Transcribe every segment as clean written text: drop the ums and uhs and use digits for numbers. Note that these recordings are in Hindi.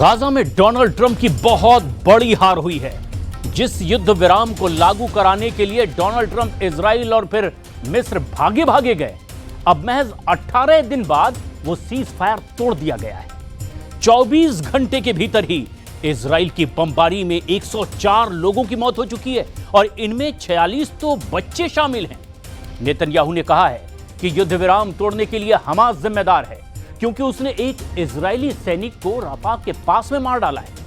गाजा में डोनाल्ड ट्रंप की बहुत बड़ी हार हुई है। जिस युद्ध विराम को लागू कराने के लिए डोनाल्ड ट्रंप इजराइल और फिर मिस्र भागे भागे गए, अब महज 18 दिन बाद वो सीज फायर तोड़ दिया गया है। 24 घंटे के भीतर ही इजराइल की बमबारी में 104 लोगों की मौत हो चुकी है और इनमें 46 तो बच्चे शामिल हैं। नेतन्याहू ने कहा है कि युद्ध विराम तोड़ने के लिए हमास जिम्मेदार है, क्योंकि उसने एक इजरायली सैनिक को रफा के पास में मार डाला है।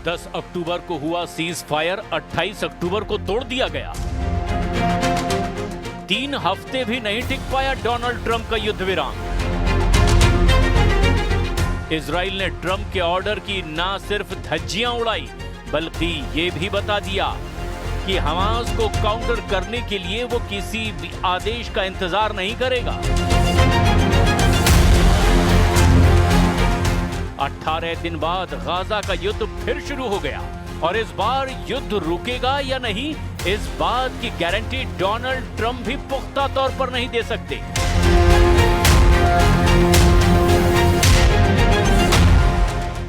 दस अक्टूबर को हुआ सीज फायर 28 अक्टूबर को तोड़ दिया गया। 3 हफ्ते भी नहीं टिक पाया डोनाल्ड ट्रंप का युद्ध विराम। इजराइल ने ट्रंप के ऑर्डर की ना सिर्फ धज्जियां उड़ाई, बल्कि ये भी बता दिया कि हमास को काउंटर करने के लिए वो किसी भी आदेश का इंतजार नहीं करेगा। 18 दिन बाद गाजा का युद्ध फिर शुरू हो गया और इस बार युद्ध रुकेगा या नहीं, इस बात की गारंटी डोनाल्ड ट्रंप भी पुख्ता तौर पर नहीं दे सकते।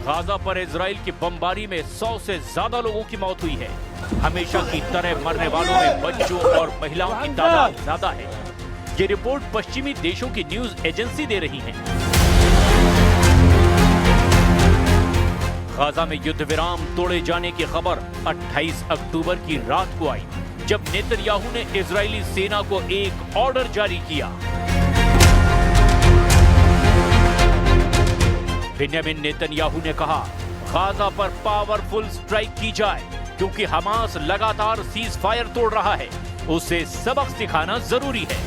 गाजा पर इजराइल की बमबारी में 100 से ज्यादा लोगों की मौत हुई है। हमेशा की तरह मरने वालों में बच्चों और महिलाओं की तादाद ज्यादा है। ये रिपोर्ट पश्चिमी देशों की न्यूज एजेंसी दे रही है। गाजा में युद्ध विराम तोड़े जाने की खबर 28 अक्टूबर की रात को आई, जब नेतन्याहू ने इजरायली सेना को एक ऑर्डर जारी किया। बेंजामिन नेतन्याहू ने कहा, गाजा पर पावरफुल स्ट्राइक की जाए, क्योंकि हमास लगातार सीज फायर तोड़ रहा है। उसे सबक सिखाना जरूरी है।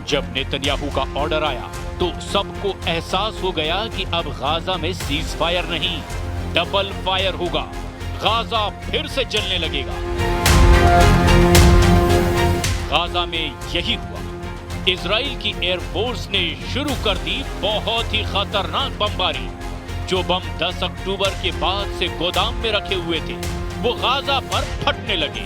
जब नेतन्याहू का ऑर्डर आया तो सबको एहसास हो गया कि अब गाजा में सीज फायर नहीं, डबल फायर होगा। गाजा फिर से जलने लगेगा। गाजा में यही हुआ। इजराइल की एयरफोर्स ने शुरू कर दी बहुत ही खतरनाक बमबारी। जो बम 10 अक्टूबर के बाद से गोदाम में रखे हुए थे, वो गाजा पर फटने लगे।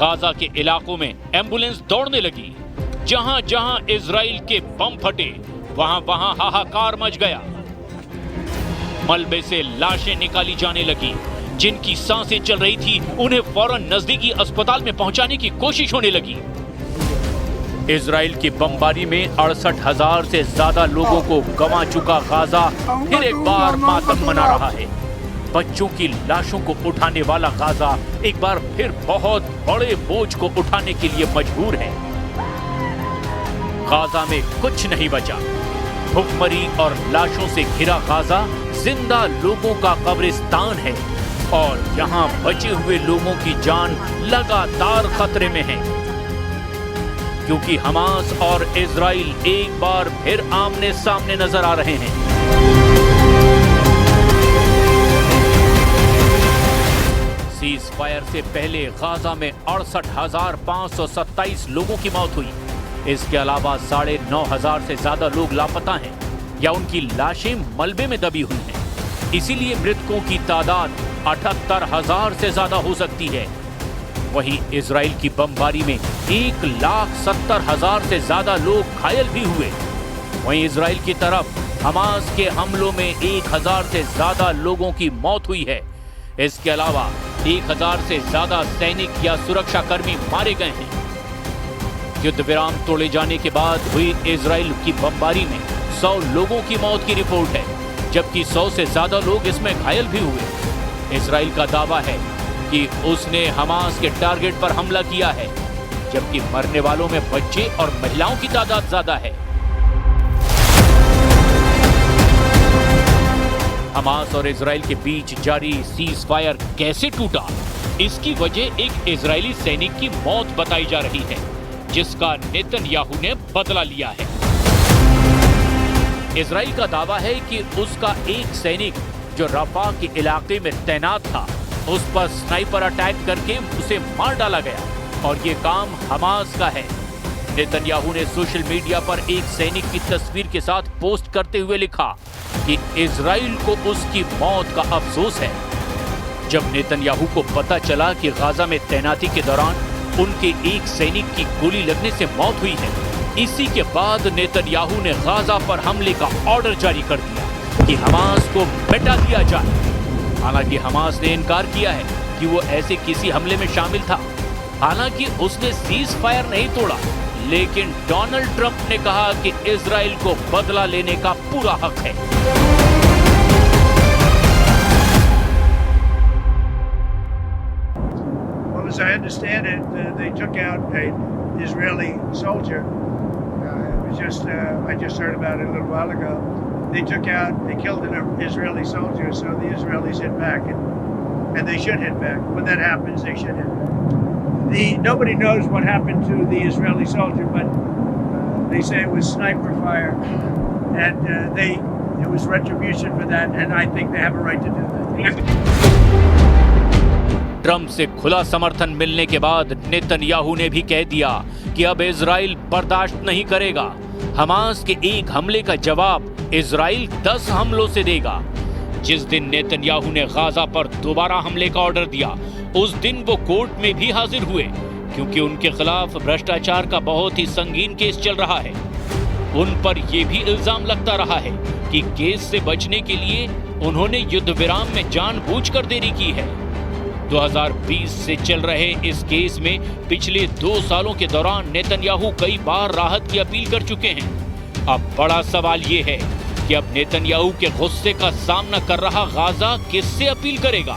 गाजा के इलाकों में एम्बुलेंस दौड़ने लगी। जहां जहां इजराइल के बम फटे, वहां वहां हाहाकार मच गया। मलबे से लाशें निकाली जाने लगी। जिनकी सांसें चल रही थी, उन्हें फौरन नजदीकी अस्पताल में पहुंचाने की कोशिश होने लगी। इजराइल की बमबारी में 68,000 से ज्यादा लोगों को गंवा चुका गाजा फिर एक बार मातम मना रहा है। बच्चों की लाशों को उठाने वाला गाजा एक बार फिर बहुत बड़े बोझ को उठाने के लिए मजबूर है। गाजा में कुछ नहीं बचा। भुखमरी और लाशों से घिरा गाजा जिंदा लोगों का कब्रिस्तान है और यहाँ बचे हुए लोगों की जान लगातार खतरे में है, क्योंकि हमास और इजराइल एक बार फिर आमने सामने नजर आ रहे हैं। सीज फायर से पहले गाजा में 68,527 लोगों की मौत हुई। इसके अलावा 9,500 से ज्यादा लोग लापता हैं या उनकी लाशें मलबे में दबी हुई हैं। इसीलिए मृतकों की तादाद 78,000 से ज्यादा हो सकती है। वहीं इजराइल की बमबारी में 1,70,000 से ज्यादा लोग घायल भी हुए। वहीं इजराइल की तरफ हमास के हमलों में 1,000 से ज्यादा लोगों की मौत हुई है। इसके अलावा 1,000 से ज्यादा सैनिक या सुरक्षाकर्मी मारे गए हैं। युद्ध विराम तोड़े जाने के बाद हुई इजराइल की बमबारी में 100 लोगों की मौत की रिपोर्ट है, जबकि 100 से ज्यादा लोग इसमें घायल भी हुए। इजराइल का दावा है कि उसने हमास के टारगेट पर हमला किया है, जबकि मरने वालों में बच्चे और महिलाओं की तादाद ज्यादा है। हमास और इजराइल के बीच जारी सीज फायर कैसे टूटा, इसकी वजह एक इजरायली सैनिक की मौत बताई जा रही है, जिसका नेतन्याहू ने बदला लिया है। इजराइल का दावा है कि उसका एक सैनिक जो रफा के इलाके में तैनात था, उस पर स्नाइपर अटैक करके उसे मार डाला गया और ये काम हमास का है। नेतन्याहू ने सोशल मीडिया पर एक सैनिक की तस्वीर के साथ पोस्ट करते हुए लिखा कि इजराइल को उसकी मौत का अफसोस है। जब नेतन्याहू को पता चला कि गाजा में तैनाती के दौरान उनके एक सैनिक की गोली लगने से मौत हुई है, इसी के बाद नेतन्याहू ने गाजा पर हमले का ऑर्डर जारी कर दिया कि हमास को मिटा दिया जाए। हालांकि हमास ने इनकार किया है कि वो ऐसे किसी हमले में शामिल था। हालांकि उसने सीज फायर नहीं तोड़ा, लेकिन डोनाल्ड ट्रंप ने कहा कि इजराइल को बदला लेने का पूरा हक है। Well, as I understand it, they took out an Israeli soldier. I just heard about it a little while ago. They killed an Israeli soldier, so the Israelis hit back, and they should hit back. When that happens, they should hit back. Nobody knows what happened to the Israeli soldier, but they say it was sniper fire, and it was retribution for that, and I think they have a right to do that. Trump से खुला समर्थन मिलने के बाद नेतन्याहू ने भी कह दिया कि अब इजराइल बर्दाश्त नहीं करेगा। हमास के एक हमले का जवाब इजराइल 10 हमलों से देगा। जिस दिन नेतन्याहू ने गाजा पर दोबारा हमले का ऑर्डर दिया, उस दिन वो कोर्ट में भी हाजिर हुए, क्योंकि उनके खिलाफ भ्रष्टाचार का बहुत ही संगीन केस चल रहा है। उन पर यह भी इल्जाम लगता रहा है कि केस से बचने के लिए उन्होंने युद्ध विराम में जानबूझकर देरी की है। 2020 से चल रहे इस केस में पिछले 2 सालों के दौरान नेतन्याहू कई बार राहत की अपील कर चुके हैं। अब बड़ा सवाल ये है कि अब नेतन्याहू के गुस्से का सामना कर रहा गाजा किससे अपील करेगा?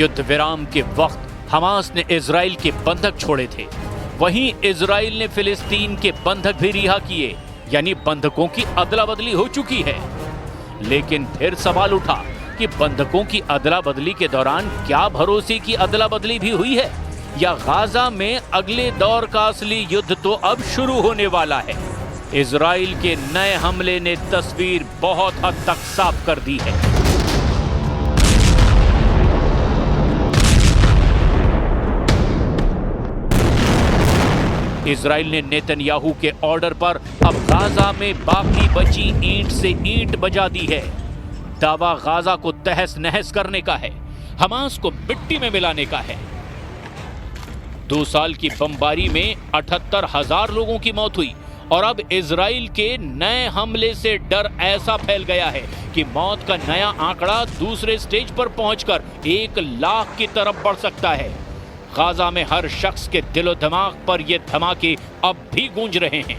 युद्ध विराम के वक्त हमास ने इजराइल के बंधक छोड़े थे, वहीं इजराइल ने फिलिस्तीन के बंधक भी रिहा किए, यानी बंधकों की अदला बदली हो चुकी है। लेकिन फिर सवाल उठा कि बंधकों की अदला बदली के दौरान क्या भरोसे की अदला बदली भी हुई है, या गाजा में अगले दौर का असली युद्ध तो अब शुरू होने वाला है। इजराइल के नए हमले ने तस्वीर बहुत हद तक साफ कर दी है। इजराइल ने नेतन्याहू के ऑर्डर पर अब गाजा में बाकी बची ईंट से ईंट बजा दी है। दावा गाजा को तहस नहस करने का है, हमास को मिट्टी में मिलाने का है। 2 साल की बमबारी में 78,000 लोगों की मौत हुई और अब इजराइल के नए हमले से डर ऐसा फैल गया है कि मौत का नया आंकड़ा दूसरे स्टेज पर पहुंचकर 1 लाख की तरफ बढ़ सकता है। गाजा में हर शख्स के दिलो दिमाग पर ये धमाके अब भी गूंज रहे हैं।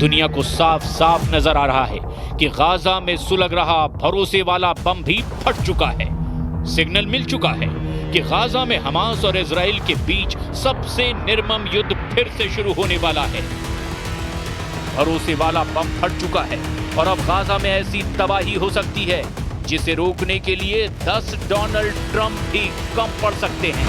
दुनिया को साफ साफ नजर आ रहा है कि गाजा में सुलग रहा भरोसे वाला बम भी फट चुका है। सिग्नल मिल चुका है कि गाजा में हमास और इजराइल के बीच सबसे निर्मम युद्ध फिर से शुरू होने वाला है। भरोसे वाला बम फट चुका है और अब गाजा में ऐसी तबाही हो सकती है जिसे रोकने के लिए 10 डोनाल्ड ट्रंप भी कम पड़ सकते हैं।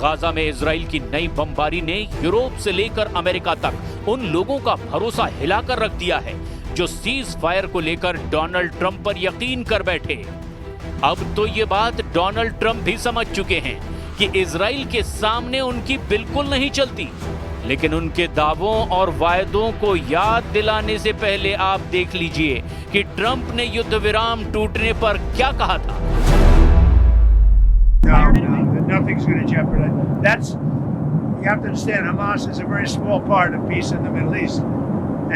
गाजा में इजराइल की नई बमबारी ने यूरोप से लेकर अमेरिका तक उन लोगों का भरोसा हिलाकर रख दिया है जो सीज फायर को लेकर डोनाल्ड ट्रंप पर यकीन कर बैठे। अब तो ये बात डोनाल्ड ट्रंप भी समझ चुके हैं कि इजराइल के सामने उनकी बिल्कुल नहीं चलती, लेकिन उनके दावों और वायदों को याद दिलाने से पहले आप देख लीजिए कि ट्रंप ने युद्ध विराम टूटने पर क्या कहा था। Nothing's going to jeopardize. You have to understand, Hamas is a very small part of peace in the Middle East,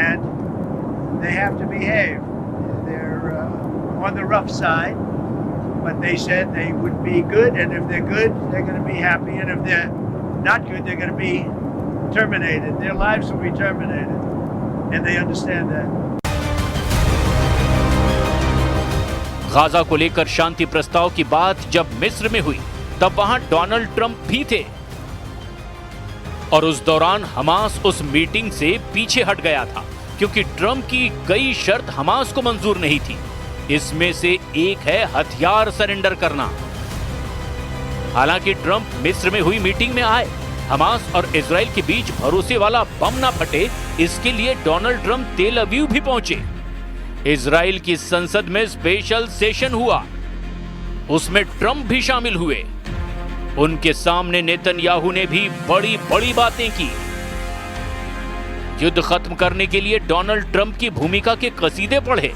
and they have to behave. They're on the rough side, but they said they would be good, and if they're good, they're going to be happy, and if they're not good, they're going to be terminated. Their lives will be terminated, and they understand that. Gaza को लेकर शांति प्रस्ताव की बात जब मिस्र में हुई तब वहां डोनाल्ड ट्रंप भी थे, और उस दौरान हमास उस मीटिंग से पीछे हट गया था क्योंकि ट्रंप की कई शर्त हमास को मंजूर नहीं थी। इसमें से एक है हथियार सरेंडर करना। हालांकि ट्रंप मिस्र में हुई मीटिंग में आए, हमास और इजराइल के बीच भरोसे वाला बम ना फटे, इसके लिए डोनाल्ड ट्रंप तेल अवीव भी पहुंचे। इजराइल की संसद में स्पेशल सेशन हुआ, उसमें ट्रंप भी शामिल हुए। उनके सामने नेतन्याहू ने भी बड़ी बड़ी बातें की। युद्ध खत्म करने के लिए डोनाल्ड ट्रंप की भूमिका के कसीदे पढ़े।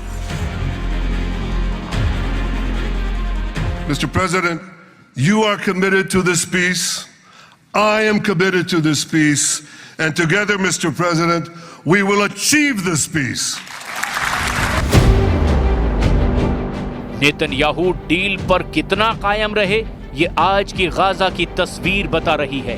Mr. President, you are committed to this peace. I am committed to this peace. And together, Mr. President, we will achieve this peace. Netanyahu deal पर कितना कायम रहे, ये आज की गाजा की तस्वीर बता रही है,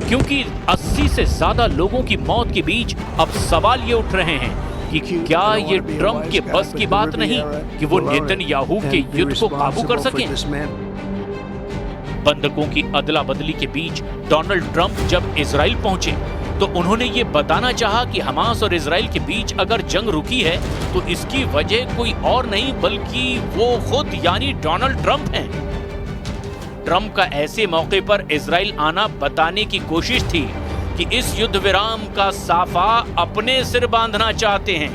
क्योंकि 80 से ज्यादा लोगों की मौत के बीच अब सवाल ये उठ रहे हैं कि क्या ये ट्रंप के बस की बात नहीं कि वो नेतन्याहू के युद्ध को काबू कर सकें। बंधकों की अदला बदली के बीच डोनाल्ड ट्रंप जब इजराइल पहुंचे तो उन्होंने ये बताना चाहा कि हमास और इजराइल के बीच अगर जंग रुकी है तो इसकी वजह कोई और नहीं बल्कि वो खुद यानी डोनाल्ड ट्रंप हैं। ट्रंप का ऐसे मौके पर इजराइल आना बताने की कोशिश थी कि इस युद्ध विराम का साफा अपने सिर बांधना चाहते हैं,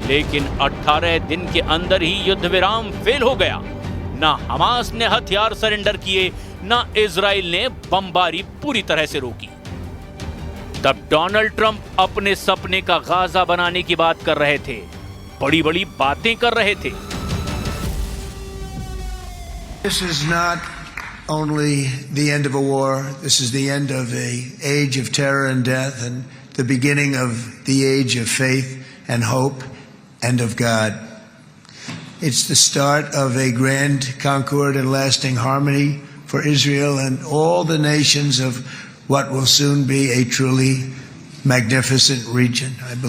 लेकिन 18 दिन के अंदर ही युद्ध विराम फेल हो गया। ना हमास ने हथियार सरेंडर किए, ना इजराइल ने बमबारी पूरी तरह से रोकी। तब डोनाल्ड ट्रंप अपने सपने का गाजा बनाने की बात कर रहे थे, बड़ी बड़ी बातें कर रहे थे। This is not only the end of a war, this is the end of an age of terror and death and the beginning of the age of faith and hope and of God. It's the start of a grand concord and lasting harmony for Israel and all the nations of what will soon be a truly magnificent region.